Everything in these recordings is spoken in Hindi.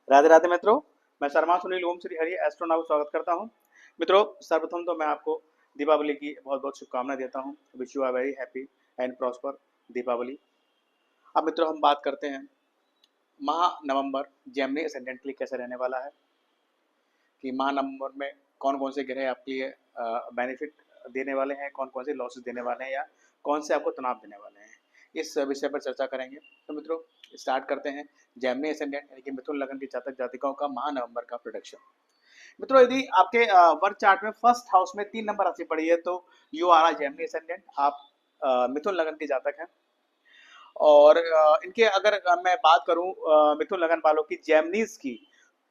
राधे राधे मित्रों। मैं शर्मा सुनील ओम श्री हरि एस्ट्रोनॉट को स्वागत करता हूं। मित्रों, सर्वप्रथम तो मैं आपको दीपावली की बहुत बहुत शुभकामनाएं देता हूं। Wish you are very happy and prosper Deepavali. अब मित्रों, हम बात करते हैं माह नवंबर जेमिनी असेंडेंट के लिए कैसे रहने वाला है, कि माह नवंबर में कौन कौन से ग्रह आपके लिए बेनिफिट देने वाले हैं, कौन कौन से लॉसेस देने वाले हैं, या कौन से आपको तनाव देने वाले हैं। इस विषय पर चर्चा करेंगे। तो मित्रों, स्टार्ट करते हैं जेमिनी असेंडेंट यानी कि मिथुन लगन की जातक जातिकाओं का माह नवंबर का प्रोडिक्शन। मित्रों, यदि आपके वर्क चार्ट में फर्स्ट हाउस में 3 नंबर राशि पड़ी है तो you are a Gemini ascendant, आप मिथुन लगन के जातक हैं। और इनके अगर मैं बात करूं मिथुन लगन वालों की जेमिनीज की,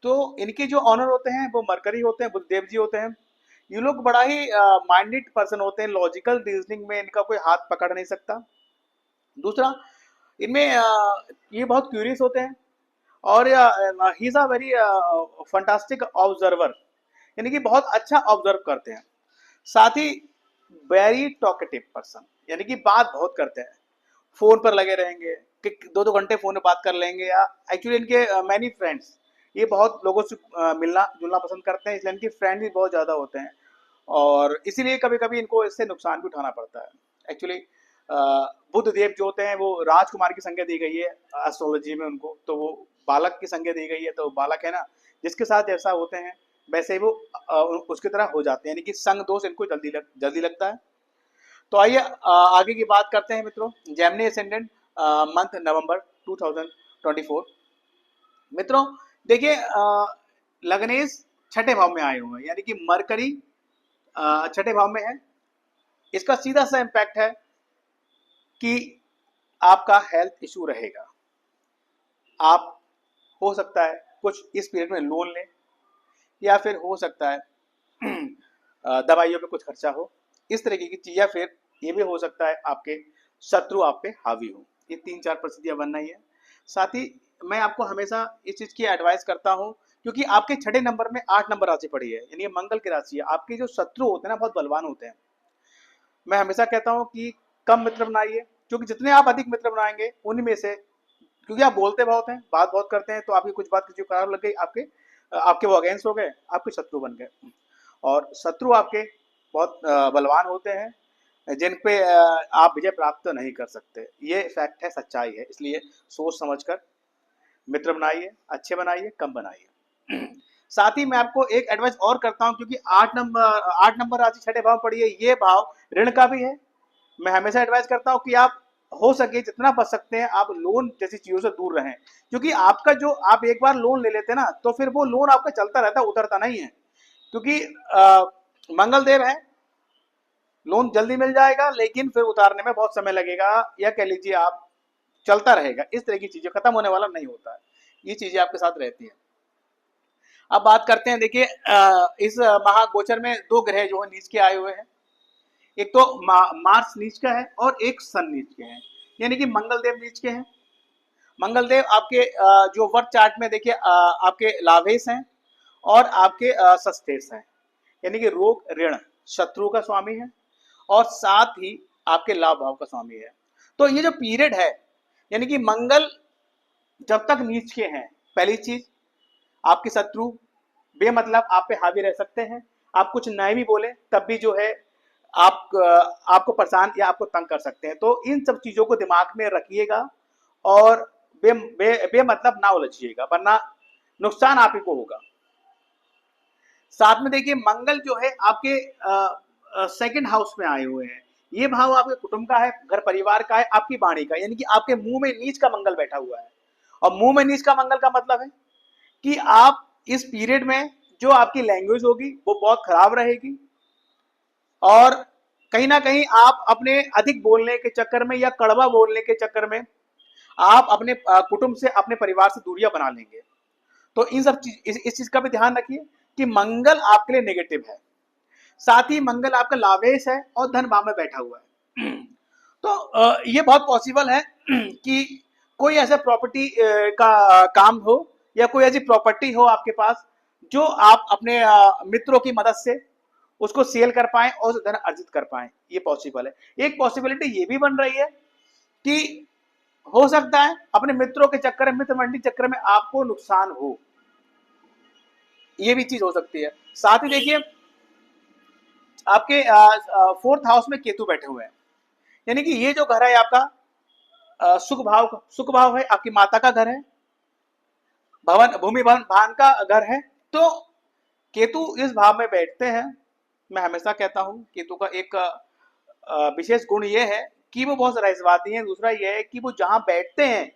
तो इनके जो ऑनर होते हैं वो मरकरी होते हैं, बुधदेव जी होते हैं। ये लोग बड़ा ही माइंडेड पर्सन होते हैं, लॉजिकल रीजनिंग में इनका कोई हाथ पकड़ नहीं सकता। दूसरा, इनमें ये बहुत क्यूरियस होते हैं, और he is a very fantastic observer, यानी कि बहुत अच्छा ऑब्जर्व करते हैं। साथ ही वेरी टॉकेटिव पर्सन, यानी कि बात बहुत करते हैं, फोन पर लगे रहेंगे कि 2-2 घंटे फोन पे बात कर लेंगे। या एक्चुअली इनके मैनी फ्रेंड्स, ये बहुत लोगों से मिलना जुलना पसंद करते हैं, इसलिए इनके फ्रेंड भी बहुत ज़्यादा होते हैं, और इसीलिए कभी कभी इनको इससे नुकसान भी उठाना पड़ता है। एक्चुअली बुध देव जो होते हैं वो राजकुमार की संज्ञा दी गई है एस्ट्रोलॉजी में उनको, तो वो बालक की संज्ञा दी गई है, तो बालक है ना, जिसके साथ जैसा होते हैं वैसे ही वो उसकी तरह हो जाते हैं, यानी कि संग दोष इनको जल्दी लगता है। तो आइए आगे की बात करते हैं मित्रों, जेमिनी असेंडेंट मंथ नवंबर 2024। मित्रों देखिए, लग्नेश छठे भाव में आए हुए हैं, यानी कि मरकरी छठे भाव में है। इसका सीधा सा इम्पैक्ट है कि आपका हेल्थ इशू रहेगा। आप हो सकता है कुछ इस पीरियड में लोन लें, या फिर हो सकता है दवाइयों पे कुछ खर्चा हो, इस तरीके की चीज। या फिर ये भी हो सकता है आपके शत्रु आप पे हावी हो। ये 3-4 परिस्थितियां बनना ही है। साथ ही मैं आपको हमेशा इस चीज की एडवाइस करता हूँ, क्योंकि आपके छठे नंबर में 8 नंबर राशि पड़ी है, यानी ये मंगल की राशि है। आपके जो शत्रु होते हैं ना, बहुत बलवान होते हैं। मैं हमेशा कहता हूँ कि कम मित्र बनाइए, क्योंकि जितने आप अधिक मित्र बनाएंगे उन्हीं में से, क्योंकि आप बोलते बहुत हैं, बात बहुत करते हैं, तो आपकी कुछ बात किसी को खराब लग गई, आपके आपके वो अगेंस्ट हो गए, आपके शत्रु बन गए। और शत्रु आपके बहुत बलवान होते हैं, जिन पे आप विजय प्राप्त नहीं कर सकते। ये फैक्ट है, सच्चाई है। इसलिए सोच समझकर मित्र बनाइए, अच्छे बनाइए, कम बनाइए। साथ ही मैं आपको एक एडवाइस और करता हूं, क्योंकि 8 नंबर राशि छठे भाव पड़ी है, ये भाव ऋण का भी है। मैं हमेशा एडवाइस करता हूं कि आप हो सके जितना बच सकते हैं आप लोन जैसी चीजों से दूर रहें, क्योंकि आपका जो आप एक बार लोन ले लेते हैं ना, तो फिर वो लोन आपका चलता रहता है, उतरता नहीं है। क्योंकि मंगल देव है, लोन जल्दी मिल जाएगा लेकिन फिर उतारने में बहुत समय लगेगा, या कह लीजिए आप चलता रहेगा। इस तरह की चीजें, खत्म होने वाला नहीं होता है, ये चीजें आपके साथ रहती हैं। अब बात करते हैं, देखिए इस महागोचर में 2 ग्रह जो है नीच के आए हुए हैं। एक तो मार्स नीच का है और एक सन नीच के हैं, यानी कि मंगल देव नीच के हैं। मंगल देव आपके जो वर्क चार्ट में देखिए आपके लाभेश हैं और आपके सस्तेश हैं, यानी कि रोग ऋण शत्रु का स्वामी है, और साथ ही आपके लाभ भाव का स्वामी है। तो ये जो पीरियड है, यानी कि मंगल जब तक नीच के हैं, पहली चीज, आपके शत्रु बेमतलब आप पे हावी रह सकते हैं। आप कुछ नए भी बोले तब भी जो है आप आपको परेशान या आपको तंग कर सकते हैं। तो इन सब चीजों को दिमाग में रखिएगा, और बेमतलब ना उलझिएगा, वरना नुकसान आप ही को होगा। साथ में देखिए, मंगल जो है आपके सेकंड हाउस में आए हुए हैं। ये भाव आपके कुटुंब का है, घर परिवार का है, आपकी वाणी का, यानी कि आपके मुंह में नीच का मंगल बैठा हुआ है। और मुंह में नीच का मंगल का मतलब है कि आप इस पीरियड में जो आपकी लैंग्वेज होगी वो बहुत खराब रहेगी, और कहीं ना कहीं आप अपने अधिक बोलने के चक्कर में या कड़वा बोलने के चक्कर में आप अपने कुटुंब से, अपने परिवार से दूरियां बना लेंगे। तो इन सब चीज, इस चीज का भी ध्यान रखिए कि मंगल आपके लिए नेगेटिव है। साथ ही मंगल आपका लाभेश है और धन भाव में बैठा हुआ है। तो ये बहुत पॉसिबल है कि कोई ऐसा प्रॉपर्टी का काम हो, या कोई ऐसी प्रॉपर्टी हो आपके पास जो आप अपने मित्रों की मदद से उसको सेल कर पाए और धन अर्जित कर पाए। ये पॉसिबल है। एक पॉसिबिलिटी ये भी बन रही है कि हो सकता है अपने मित्रों के चक्कर में, मित्र मंडली चक्कर में आपको नुकसान हो। ये भी चीज हो सकती है। साथ ही देखिए आपके फोर्थ हाउस में केतु बैठे हुए हैं, यानी कि ये जो घर है आपका सुख भाव है, आपकी माता का घर है, भवन भूमि भवन भान का घर है। तो केतु इस भाव में बैठते हैं। मैं हमेशा कहता हूं केतु का एक विशेष गुण ये है कि वो बहुत रहस्यवादी है। दूसरा ये है कि वो जहां बैठते हैं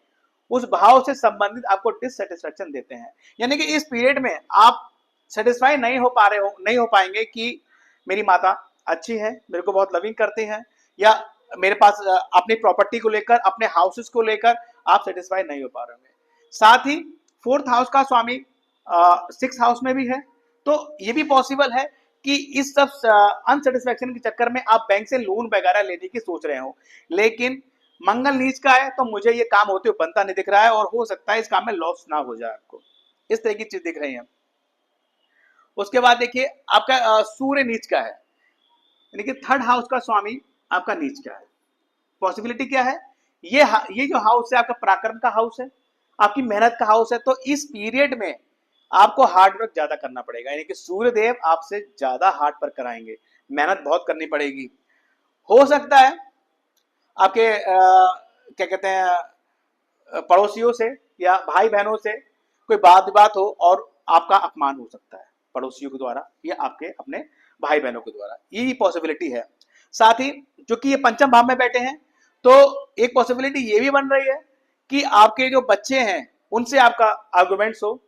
उस भाव से संबंधित आपको डिससेटिस्फेक्शन देते हैं, यानी कि इस पीरियड में आप सेटिस्फाई नहीं हो पा रहे हो, नहीं हो पाएंगे कि मेरी माता अच्छी है, मेरे को बहुत लविंग करती है, या मेरे पास अपनी प्रॉपर्टी को लेकर, अपने हाउसेस को लेकर आप सेटिस्फाई नहीं हो पा रहे होंगे। साथ ही फोर्थ हाउस का स्वामी सिक्स हाउस में भी है, तो ये भी पॉसिबल है कि इस सब अनसेटिस्फेक्शन के चक्कर में आप बैंक से लोन वगैरह लेने की सोच रहे हो, लेकिन मंगल नीच का है तो मुझे ये काम होते हुए बनता नहीं दिख रहा है, और हो सकता है इस काम में लॉस ना हो जाए आपको, इस तरह की चीज दिख रही है। उसके बाद देखिए आपका सूर्य नीच का है, यानी कि थर्ड हाउस का स्वामी आपका नीच का है। पॉसिबिलिटी क्या है, ये जो हाउस है आपका पराक्रम का हाउस है, आपकी मेहनत का हाउस है, तो इस पीरियड में आपको हार्ड वर्क ज्यादा करना पड़ेगा, यानी कि सूर्य देव आपसे ज्यादा हार्ड वर्क कराएंगे, मेहनत बहुत करनी पड़ेगी। हो सकता है आपके क्या कहते हैं पड़ोसियों से या भाई बहनों से कोई बात विवाद हो और आपका अपमान हो सकता है पड़ोसियों के द्वारा या आपके अपने भाई बहनों के द्वारा, ये पॉसिबिलिटी है। साथ ही जो कि ये पंचम भाव में बैठे हैं, तो एक पॉसिबिलिटी ये भी बन रही है कि आपके जो बच्चे हैं उनसे आपका आर्गुमेंट्स हो,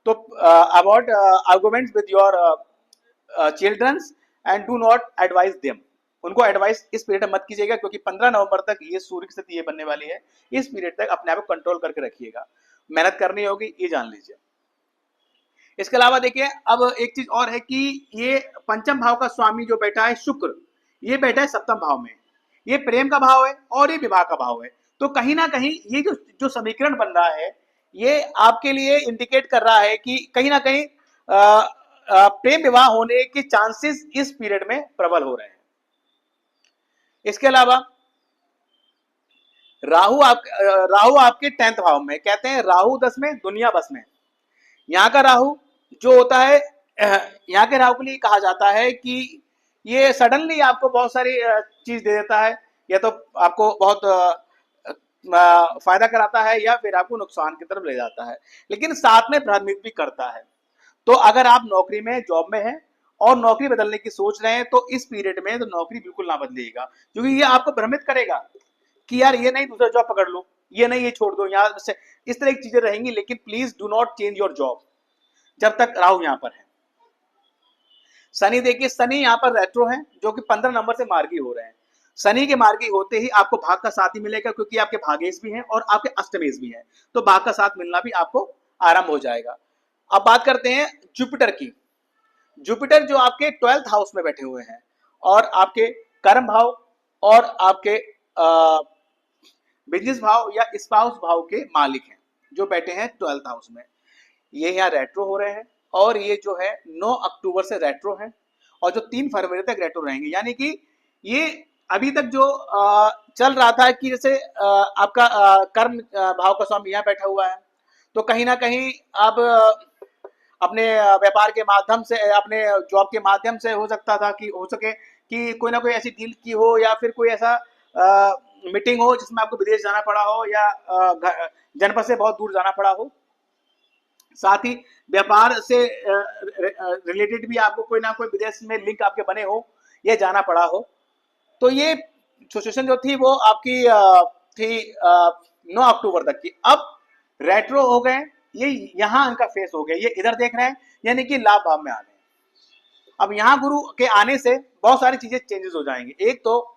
तो avoid arguments with your children's and do not advise them. उनको एडवाइस इस पीरियड में मत कीजिएगा, क्योंकि 15 नवंबर तक ये सूर्य की स्थिति ये बनने वाली है। इस पीरियड तक अपने आप को कंट्रोल करके रखिएगा, मेहनत करनी होगी, ये जान लीजिए। इसके अलावा देखिए अब एक चीज और है कि ये पंचम भाव का स्वामी जो बैठा है शुक्र, ये बैठा है सप्तम भाव में, ये प्रेम का भाव है और ये विवाह का भाव है। तो कहीं ना कहीं ये जो जो समीकरण बन रहा है ये आपके लिए इंडिकेट कर रहा है कि कहीं ना कहीं प्रेम विवाह होने के चांसेस इस पीरियड में प्रबल हो रहे हैं। इसके अलावा राहु आपके 10th भाव में, कहते हैं राहु 10 में दुनिया बस में। यहाँ का राहु जो होता है, यहाँ के राहु के लिए कहा जाता है कि ये सडनली आपको बहुत सारी चीज दे देता है, या तो आपको बहुत फायदा कराता है या फिर आपको नुकसान की तरफ ले जाता है, लेकिन साथ में भ्रमित भी करता है। तो अगर आप नौकरी में, जॉब में हैं और नौकरी बदलने की सोच रहे हैं, तो इस पीरियड में तो नौकरी बिल्कुल ना बदलिएगा, क्योंकि ये आपको भ्रमित करेगा कि यार ये नहीं दूसरा जॉब पकड़ लो, ये नहीं ये छोड़ दो, यहाँ से इस तरह की चीजें रहेंगी। लेकिन please do not change your job जब तक राहु यहाँ पर है। शनि देखिए, शनि यहाँ पर रेट्रो है, जो कि 15 नंबर से मार्गी हो रहे हैं। शनि के मार्गी होते ही आपको भाग का साथ ही मिलेगा, क्योंकि आपके भागेश भी हैं और आपके अष्टमेश भी हैं, तो भाग का साथ मिलना भी आपको आरंभ हो जाएगा। अब बात करते हैं जुपिटर की। जुपिटर जो आपके 12th हाउस में बैठे हुए हैं और आपके कर्म भाव और आपके बिजनेस भाव या स्पाउस भाव के मालिक हैं, जो बैठे हैं 12th हाउस में। ये यहाँ रेट्रो हो रहे हैं और ये जो है 9 अक्टूबर से रेट्रो है और जो 3 फरवरी तक रेट्रो रहेंगे। यानी कि ये अभी तक जो चल रहा था कि जैसे आपका कर्म भाव का स्वामी यहाँ बैठा हुआ है, तो कहीं ना कहीं आप अपने व्यापार के माध्यम से, अपने जॉब के माध्यम से हो सकता था कि हो सके कि कोई ना कोई ऐसी डील की हो या फिर कोई ऐसा मीटिंग हो जिसमें आपको विदेश जाना पड़ा हो या जनपद से बहुत दूर जाना पड़ा हो। साथ ही व्यापार से रिलेटेड भी आपको कोई ना कोई विदेश में लिंक आपके बने हो या जाना पड़ा हो। तो ये सिचुएशन जो थी वो आपकी थी 9 अक्टूबर तक की। अब रेट्रो हो गए, ये यहाँ इनका फेस हो गया, ये इधर देख रहे हैं, यानी कि लाभ भाव में आ गए। अब यहाँ गुरु के आने से बहुत सारी चीजें चेंजेस हो जाएंगे। एक तो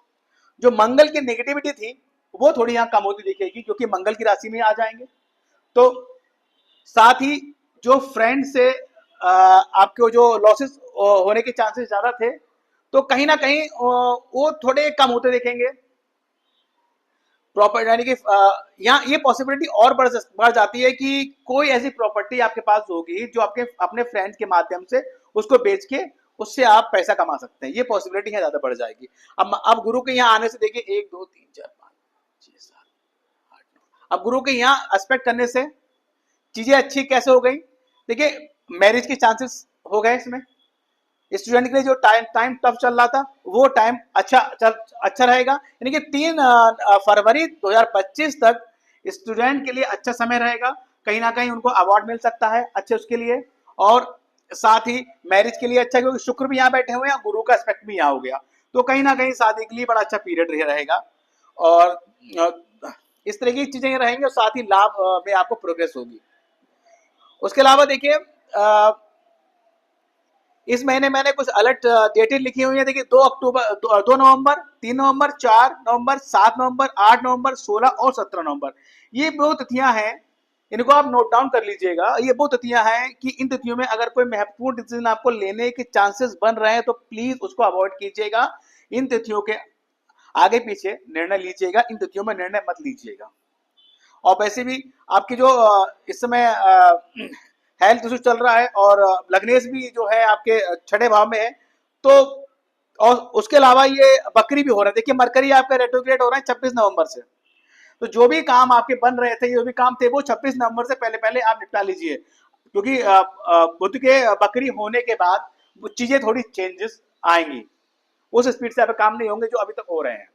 जो मंगल की नेगेटिविटी थी वो थोड़ी यहाँ कम होती दिखेगी, क्योंकि मंगल की राशि में आ जाएंगे। तो साथ ही जो फ्रेंड से आपको जो लॉसेस होने के चांसेस ज्यादा थे, तो कहीं ना कहीं वो थोड़े कम होते दिखेंगे। प्रॉपर्टी यानी कि यहाँ ये पॉसिबिलिटी और बढ़ जाती है कि कोई ऐसी प्रॉपर्टी आपके पास होगी जो आपके अपने फ्रेंड्स के माध्यम से उसको बेच के उससे आप पैसा कमा सकते हैं। ये पॉसिबिलिटी यहाँ ज्यादा बढ़ जाएगी। अब गुरु के यहाँ आने से देखिए 1 2 3 4 5 6 7 8 9, अब गुरु के यहाँ एस्पेक्ट करने से चीजें अच्छी कैसे हो गई। देखिए मैरिज के चांसेस होगा इसमें। स्टूडेंट के लिए जो टाइम टफ चल रहा था वो टाइम अच्छा रहेगा, यानी कि 3 फरवरी 2025 तक स्टूडेंट के लिए अच्छा समय रहेगा। कहीं ना कहीं उनको अवार्ड मिल सकता है अच्छे उसके लिए, और साथ ही मैरिज के लिए अच्छा, क्योंकि शुक्र भी यहाँ बैठे हुए हैं, गुरु का एस्पेक्ट भी यहाँ हो गया, तो कहीं ना कहीं शादी के लिए बड़ा अच्छा पीरियड रहेगा। और इस तरह की चीजें रहेंगी, और साथ ही लाभ में आपको प्रोग्रेस होगी। उसके अलावा देखिए इस महीने मैंने कुछ अलर्ट डेटें लिखी हुई है। देखिए 2 अक्टूबर, 2 नवंबर, 3 नवंबर, 4 नवंबर, 7 नवंबर, 8 नवंबर, 16 और 17 नवंबर, ये वो तिथियां हैं, इनको आप नोट डाउन कर लीजिएगा। ये वो तिथियां हैं कि इन तिथियों में अगर कोई महत्वपूर्ण डिसीजन आपको लेने के चांसेस बन रहे हैं तो प्लीज उसको अवॉइड कीजिएगा। इन तिथियों के आगे पीछे निर्णय लीजिएगा, इन तिथियों में निर्णय मत लीजिएगा। और वैसे भी आपकी जो इस समय हेल्थ इशू चल रहा है, और लग्नेश भी जो है आपके 6ठे भाव में है, तो और उसके अलावा ये बकरी भी हो रहा है। देखिए मरकरी आपका रेट्रोग्रेड हो रहा है 26 नवंबर से, तो जो भी काम आपके बन रहे थे, जो भी काम थे, वो 26 नवंबर से पहले पहले आप निपटा लीजिए, क्योंकि बुध के बकरी होने के बाद वो चीजें थोड़ी चेंजेस आएंगी, उस स्पीड से आप काम नहीं होंगे जो अभी तक हो रहे हैं।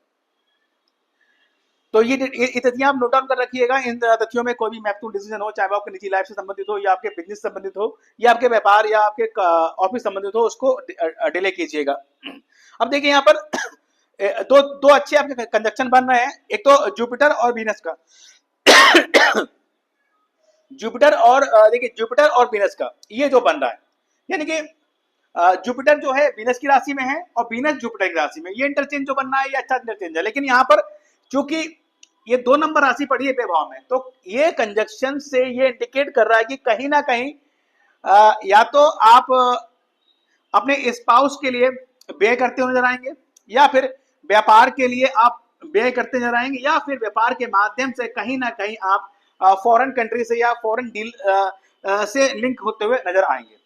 तो ये तिथियां आप नोट डाउन कर रखिएगा। इन तिथियों में कोई भी महत्वपूर्ण डिसीजन हो, चाहे वो आपकी निजी लाइफ से संबंधित हो, या आपके बिजनेस से संबंधित हो, या आपके व्यापार या आपके ऑफिस संबंधित हो, उसको डिले कीजिएगा। अब देखिए यहाँ पर दो दो अच्छे आपके कंजक्शन बन रहे हैं, एक तो जुपिटर और वीनस का। जुपिटर और देखिए जुपिटर और वीनस का ये जो बन रहा है, यानी कि जुपिटर जो है वीनस की राशि में है और वीनस जुपिटर की राशि में, ये इंटरचेंज जो बनना है ये अच्छा इंटरचेंज है। लेकिन यहाँ पर चूंकि ये 2 नंबर राशि पड़ी है भाव में, तो ये कंजक्शन से ये इंडिकेट कर रहा है कि कहीं ना कहीं या तो आप अपने स्पाउस के लिए व्यय करते हुए नजर आएंगे, या फिर व्यापार के लिए आप व्यय करते नजर आएंगे, या फिर व्यापार के माध्यम से कहीं ना कहीं आप फॉरेन कंट्री से या फॉरेन डील से लिंक होते हुए नजर आएंगे।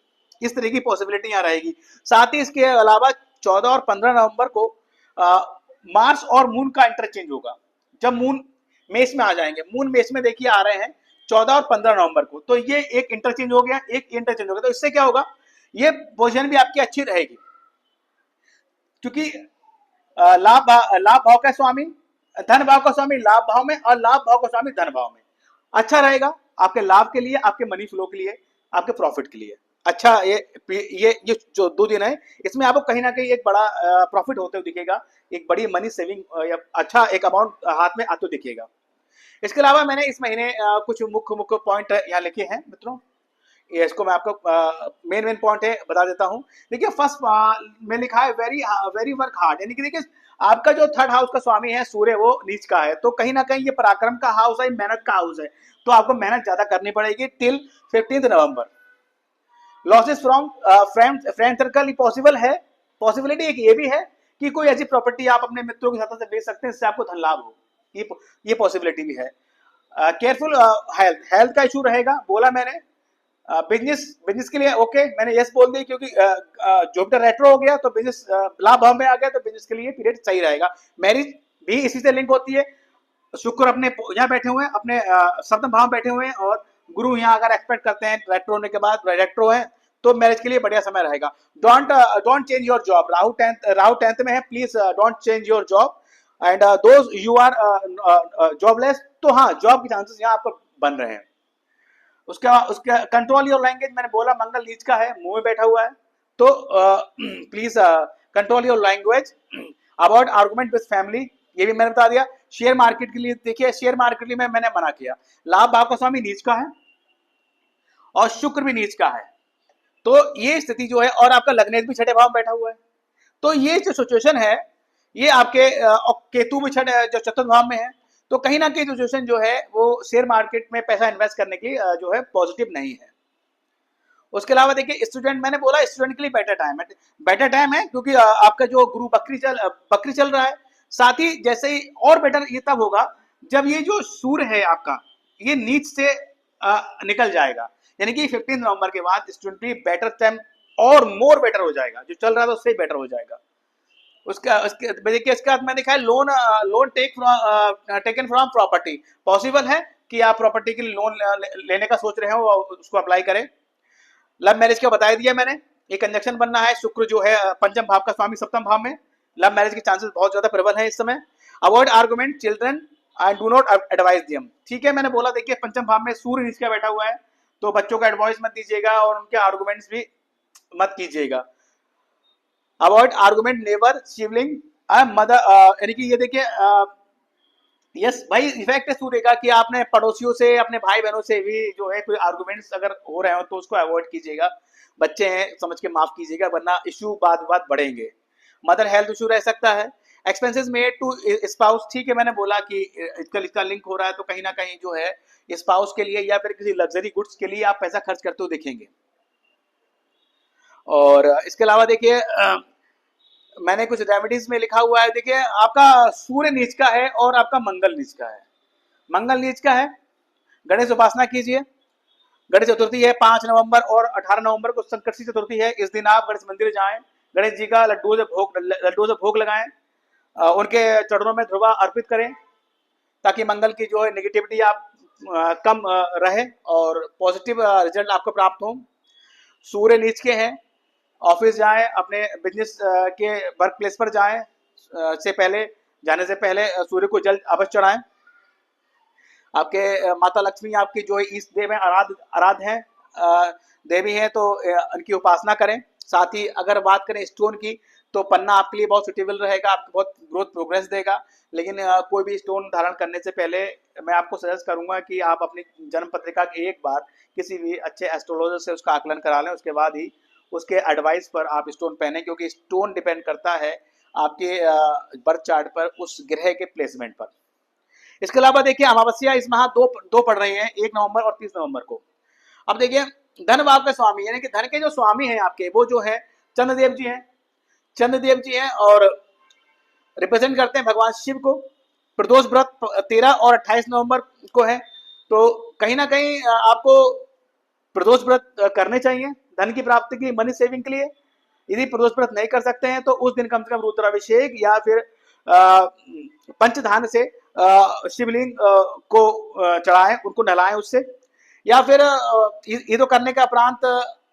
इस तरह की पॉसिबिलिटी यहाँ रहेगी। साथ ही इसके अलावा 14 और 15 नवंबर को मार्स और मून का इंटरचेंज होगा। जब मून मेष में आ जाएंगे, मून मेष में देखिए आ रहे हैं 14 और 15 नवंबर को, तो ये एक इंटरचेंज हो गया, एक इंटरचेंज हो गया। तो इससे क्या होगा, ये पोजीशन भी आपकी अच्छी रहेगी, क्योंकि लाभ भाव का स्वामी धन भाव का स्वामी लाभ भाव में, और लाभ भाव का स्वामी धन भाव में, अच्छा रहेगा आपके लाभ के लिए, आपके मनी फ्लो के लिए, आपके प्रॉफिट के लिए। अच्छा ये जो 2 दिन है, इसमें आपको कहीं ना कहीं एक बड़ा प्रॉफिट होते हुए दिखेगा, एक बड़ी मनी सेविंग या अच्छा एक अमाउंट हाथ में आते दिखेगा। इसके अलावा मैंने इस महीने कुछ मुख्य पॉइंट यहाँ लिखे हैं मित्रों, ये इसको मैं आपको मेन पॉइंट है बता देता हूँ। देखिए फर्स्ट में लिखा है वेरी वर्क हार्ड, यानी कि देखिए आपका जो 3rd हाउस का स्वामी है सूर्य, वो नीच का है, तो कहीं ना कहीं ये पराक्रम का हाउस है, मेहनत का हाउस है, तो आपको मेहनत ज्यादा करनी पड़ेगी till 15 November. Losses from friend circle possible है, पॉसिबिलिटी एक ये भी है कि कोई ऐसी प्रॉपर्टी आप अपने मित्रों के साथ से बेच सकते हैं, इससे आपको धन लाभ हो, ये पॉसिबिलिटी भी है। केयरफुल हेल्थ का इशू रहेगा, बोला मैंने। बिजनेस के लिए ओके, मैंने यस बोल दी, क्योंकि जुपिटर रेट्रो हो गया तो बिजनेस लाभ भाव में आ गया, तो बिजनेस के लिए पीरियड सही रहेगा। मैरिज भी इसी से लिंक होती है, शुक्र अपने यहाँ बैठे हुए हैं, अपने 7वें भाव बैठे हुए हैं, और गुरु यहाँ अगर एक्सपेक्ट करते हैं रेट्रो होने के बाद रेट्रो है, तो मैरिज के लिए बढ़िया समय रहेगा। Don't change your job, Rahu 10th में है, please don't change your job, and those you are jobless, तो हाँ जॉब के चांसेस यहाँ आपको बन रहे हैं। उसका कंट्रोल योर लैंग्वेज, मैंने बोला मंगल नीच का है, मुंह में बैठा हुआ है, तो please control your language, avoid argument with family, ये भी मैंने बता दिया। शेयर मार्केट के लिए देखिए, शेयर मार्केट के लिए मैंने मना किया, लाभ भाव का स्वामी नीच का है और शुक्र भी नीच का है, तो ये स्थिति जो है, और आपका लग्नेश भी 6ठे भाव में बैठा हुआ है, तो ये जो सिचुएशन है, ये आपके केतु भी जो 4th भाव में है, तो कहीं ना कहीं सिचुएशन जो है वो शेयर मार्केट में पैसा इन्वेस्ट करने की जो है पॉजिटिव नहीं है। उसके अलावा देखिए स्टूडेंट, मैंने बोला स्टूडेंट के लिए बेटर टाइम है, क्योंकि आपका जो गुरु बकरी चल रहा है। साथ ही जैसे ही और बेटर ये तब होगा जब ये जो सूर्य है आपका, ये नीच से निकल जाएगा, यानी कि 15 नवंबर के बाद स्टूडेंट की बेटर टाइम और मोर बेटर हो जाएगा, जो चल रहा था उससे बेटर हो जाएगा। उसके देखिए इसके बाद में देखा है loan taken from property, possible है कि आप प्रॉपर्टी के लिए लोन लेने का सोच रहे हो और उसको अप्लाई करें। लव मैरिज का बता दिया मैंने, ये कंजक्शन बनना है, शुक्र जो है पंचम भाव का स्वामी सप्तम भाव में, लव मैरिज के चांसेस बहुत ज्यादा प्रबल है इस समय। Avoid argument children and do not advise them. ठीक है, मैंने बोला देखिए पंचम भाव में सूर्य नीच का बैठा हुआ है, तो बच्चों का एडवाइस मत दीजिएगा और उनके आर्गुमेंट्स भी मत कीजिएगा। अवॉइड आर्गुमेंट नेवर शिवलिंग मदर, यानी कि ये देखिए यस भाई इफेक्ट है सूर्य का कि आपने पड़ोसियों से, अपने भाई बहनों से भी जो है कोई आर्गुमेंट्स अगर हो रहे हो तो उसको अवॉइड कीजिएगा। बच्चे हैं समझ के माफ कीजिएगा, वरना इश्यू बाद बाद बढ़ेंगे। मदर हेल्थ इशू रह सकता है। एक्सपेंसेस मेड टू स्पाउस, ठीक है मैंने बोला कि इसका लिंक हो रहा है, तो कहीं ना कहीं जो है स्पाउस के लिए या फिर किसी लग्जरी गुड्स के लिए आप पैसा खर्च करते हो देखेंगे। और इसके अलावा देखिए मैंने कुछ रेमेडीज में लिखा हुआ है, देखिए आपका सूर्य नीच का है और आपका मंगल नीच का है। मंगल नीच का है, गणेश उपासना कीजिए। गणेश चतुर्थी है 5 नवंबर और 18 नवंबर को संकष्टी चतुर्थी है। इस दिन आप गणेश मंदिर जाएं, गणेश जी का लड्डू से भोग लगाएं, उनके चरणों में ध्रुवा अर्पित करें, ताकि मंगल की जो है नेगेटिविटी आप कम रहे और पॉजिटिव रिजल्ट आपको प्राप्त हो। सूर्य नीच के हैं, ऑफिस जाएं, अपने बिजनेस के वर्क प्लेस पर जाएं, से पहले जाने से पहले सूर्य को जल अवश्य चढ़ाएं। आपके माता लक्ष्मी आपकी जो है ईस्ट देव है, आराध्य है देवी है, तो उनकी उपासना करें। साथ ही अगर बात करें स्टोन की, तो पन्ना आपके लिए बहुत सुटेबल रहेगा, आपको बहुत ग्रोथ प्रोग्रेस देगा। लेकिन कोई भी स्टोन धारण करने से पहले मैं आपको सजेस्ट करूंगा कि आप अपनी जन्म पत्रिका की एक बार किसी भी अच्छे एस्ट्रोलॉजर से उसका आकलन करा लें, उसके बाद ही उसके एडवाइस पर आप स्टोन पहने, क्योंकि स्टोन डिपेंड करता है आपके बर्थ चार्ट पर उस ग्रह के प्लेसमेंट पर। इसके अलावा देखिए अमावस्या इस माह दो पड़ रही हैं, 1 नवंबर और 30 नवंबर को। अब देखिए धन भाव के स्वामी यानी कि धन के जो स्वामी हैं आपके, वो जो है चंद्रदेव जी हैं। चंद्रदेव जी हैं और रिप्रेजेंट करते हैं भगवान शिव को। प्रदोष व्रत 13 और 28 नवंबर को है, तो कहीं ना कहीं आपको प्रदोष व्रत करने चाहिए धन की प्राप्ति की, मनी सेविंग के लिए। यदि प्रदोष व्रत नहीं कर सकते हैं तो उस दिन कम से कम रुद्राभिषेक या फिर पंचधान से शिवलिंग को चढ़ाएं, उनको नहलाएं उससे, या फिर ये तो करने का उपरांत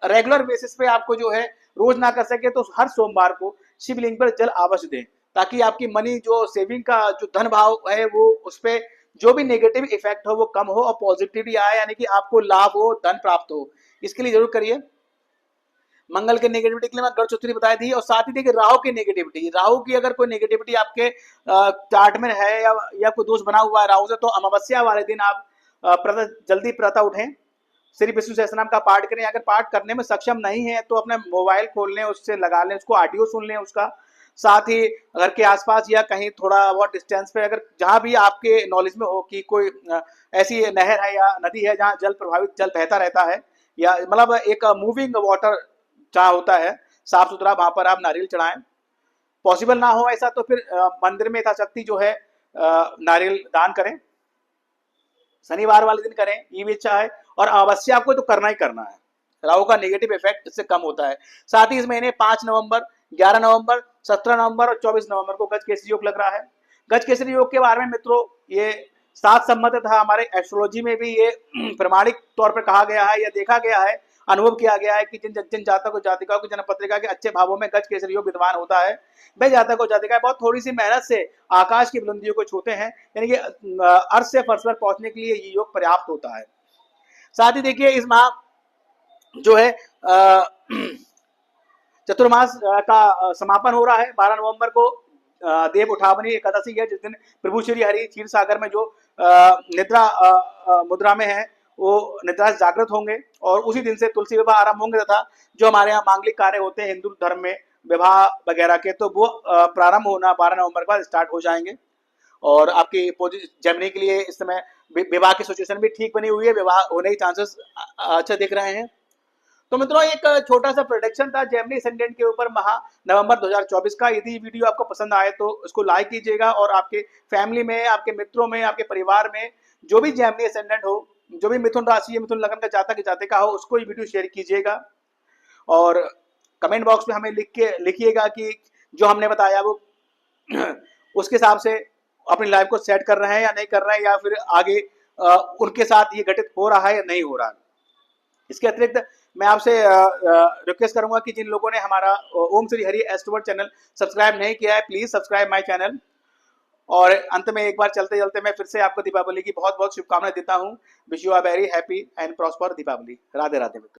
रेगुलर बेसिस पे आपको जो है रोज ना कर सके तो हर सोमवार को शिवलिंग पर जल अवश्य दें, ताकि आपकी मनी जो सेविंग का जो धन भाव है वो उस पर जो भी नेगेटिव इफेक्ट हो वो कम हो और पॉजिटिविटी आए, यानी कि आपको लाभ हो, धन प्राप्त हो। इसके लिए जरूर करिए। मंगल के नेगेटिविटी के लिए मैं गढ़ चतुर्थी बताई थी, और साथ ही देखिए राहु की नेगेटिविटी, राहु की अगर कोई नेगेटिविटी आपके चार्ट में है या कोई दोष बना हुआ है राहु से, तो अमावस्या वाले दिन आप जल्दी प्रातः उठें, श्री विष्णु सहस्त्रनाम का पाठ करें। अगर पाठ करने में सक्षम नहीं है तो अपने मोबाइल खोल लें, उससे लगा लें, उसको ऑडियो सुन लें उसका। साथ ही घर के आसपास या कहीं थोड़ा बहुत डिस्टेंस पे अगर जहां भी आपके नॉलेज में हो कि कोई ऐसी नहर है या नदी है जहां जल प्रभावित जल बहता रहता है, या मतलब एक मूविंग वाटर जहाँ होता है साफ सुथरा, वहां पर आप नारियल चढ़ाएं। पॉसिबल ना हो ऐसा तो फिर मंदिर में यथाशक्ति जो है नारियल दान करें। शनिवार वाले दिन करें, ये भी अच्छा है। और अमावस्या आपको तो करना ही करना है, राहु का नेगेटिव इफेक्ट इससे कम होता है। साथ ही इस महीने 5 नवंबर, 11 नवंबर, 17 नवंबर और 24 नवंबर को गज केसरी योग लग रहा है। गज केसरी योग के बारे में मित्रों ये सात सम्मत था, हमारे एस्ट्रोलॉजी में भी ये प्रमाणिक तौर पर कहा गया है या देखा गया है, अनुभव किया गया है कि जिन जातकों जातिकाओं की जन्म पत्रिका के अच्छे भावों में गज केसरी योग विद्यमान होता है, वे जातकों जातिकाएं बहुत थोड़ी सी मेहनत से आकाश की बुलंदियों को छूते हैं, यानी कि अर्थ से फर्श पर पहुंचने के लिए ये योग पर्याप्त होता है। साथ ही देखिए इस माह जो है चतुर्मास का समापन हो रहा है। 12 नवंबर को देव उठावनी एकादशी है, जिस दिन प्रभु श्री हरि क्षीर सागर में जो निद्रा मुद्रा में है वो निद्रा से जागृत होंगे, और उसी दिन से तुलसी विवाह आरंभ होंगे, तथा जो हमारे यहाँ मांगलिक कार्य होते हैं हिंदू धर्म में विवाह वगैरह के, तो वो प्रारंभ होना 12 नवंबर के बाद स्टार्ट हो जाएंगे। और आपकी जेमिनी के लिए इस समय विवाह की सिचुएशन भी ठीक बनी हुई है, विवाह होने के चांसेस अच्छे दिख रहे हैं। तो मित्रों एक छोटा सा प्रोडिक्शन था जेमिनी असेंडेंट के ऊपर माह नवंबर 2024 का। यदि वीडियो आपको पसंद आए तो इसको लाइक कीजिएगा, और आपके फैमिली में, आपके मित्रों में, आपके परिवार में जो भी जेमिनी असेंडेंट हो, जो भी मिथुन राशि, मिथुन लग्न का जातक जातिका हो, उसको ये वीडियो शेयर कीजिएगा। और कमेंट बॉक्स में हमें लिखिएगा कि जो हमने बताया वो उसके हिसाब से अपनी लाइफ को सेट कर रहे हैं या नहीं कर रहे हैं, या फिर आगे उनके साथ ये घटित हो रहा है या नहीं हो रहा है। इसके अतिरिक्त मैं आपसे रिक्वेस्ट करूंगा कि जिन लोगों ने हमारा ओम श्री हरि एस्ट्रोवर्ड चैनल सब्सक्राइब नहीं किया है, प्लीज सब्सक्राइब माय चैनल। और अंत में एक बार चलते चलते मैं फिर से आपको दीपावली की बहुत बहुत शुभकामनाएं देता हूं। Wish you a very happy and prosper Deepavali. Radhe Radhe मित्रों।